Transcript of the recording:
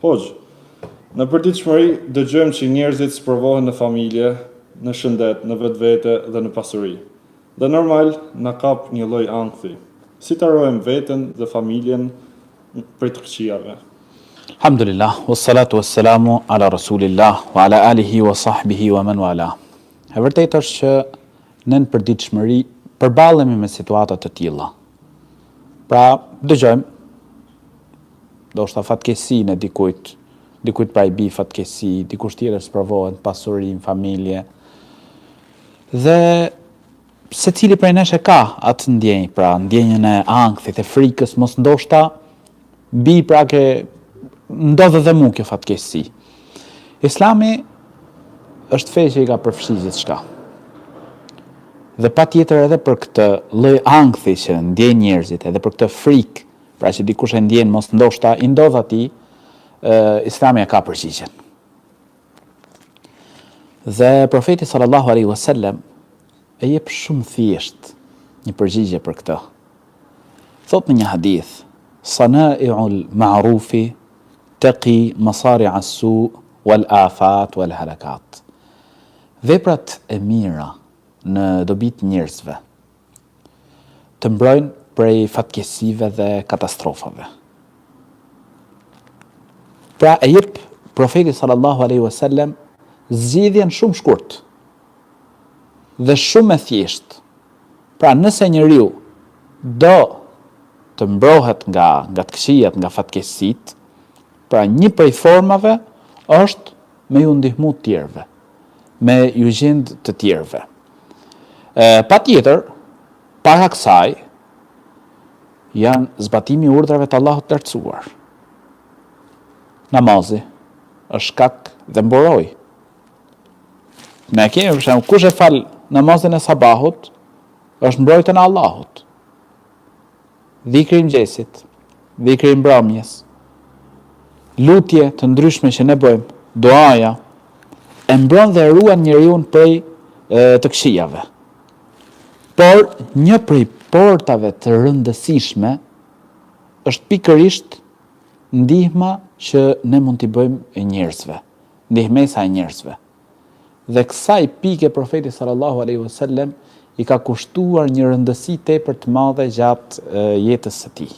Hoxh, në përditshmëri dëgjojmë që njerëzit sprovohen në familje, në shëndet, në vetvete dhe në pasuri. Dhe normal na kap një lloj ankthi. Si ta ruajmë veten dhe familjen prej të këqijave? Alhamdulillah, wassalatu wassalamu ala rasulillah, wa ala alihi wa sahbihi wa man wala. E vërtetë është që ne në përditshmëri përballemi me situata të tilla. Pra, dëgjojmë ndoshta fatkeqësinë e dikujt pra i bi fatkeqësi, dikush tjetër sprovohet pasuri në familje. Dhe secili prej nesh e ka atë ndjenjë, pra ndjenjën e ankthit, e frikës, mos ndoshta bi pra ke ndodhe dhe mu kjo fatkeqësi. Islami është fe që i ka përfshi gjithçka. Dhe patjetër edhe për këtë lloj ankthi që ndjen njerëzit, edhe për këtë frikë, pra që dikush e ndjen mos ndoshta i ndodh atij, Islami e ka përgjigjen. Dhe profeti sallallahu alaihi wasallam e jep shumë thjesht një përgjigje për këtë. Thot në një hadith: "Sana'i'ul ma'rufi taqi masari'a as-su' wal afat wal halakat." Veprat e mira në dobit njerëzve të mbrojnë prej fatkeqësive dhe katastrofave. Pra e jep profeti sallallahu alaihi wasallam zgjidhjen shumë shkurt dhe shumë e thjesht. Pra nëse njeriu do të mbrohet nga të këqijat, nga fatkeqësitë, pra një prej formave është me ju ndihmu të tjerëve, me ju gjend të tjerëve. Patjetër, para kësaj janë zbatimi i urdhrave të Allahut të lartësuar. Namazi është shkak dhe mburoj. Ne kemi për shembull, kush e fal namazin e sabahut, është mbrojtën e Allahut. Dhikri i mëngjesit, dhikri i mbrëmjes, lutje të ndryshme që ne bëjmë, duaja, e mbron dhe ruan njeriu prej të këqijave. Por një prej portave të rëndësishme është pikërisht ndihma që ne mund t'i bëjmë e njerëzve, ndihmesa e njerëzve. Dhe kësaj pike profeti sallallahu alaihi wasallam i ka kushtuar një rëndësi tepër të madhe gjatë jetës së tij.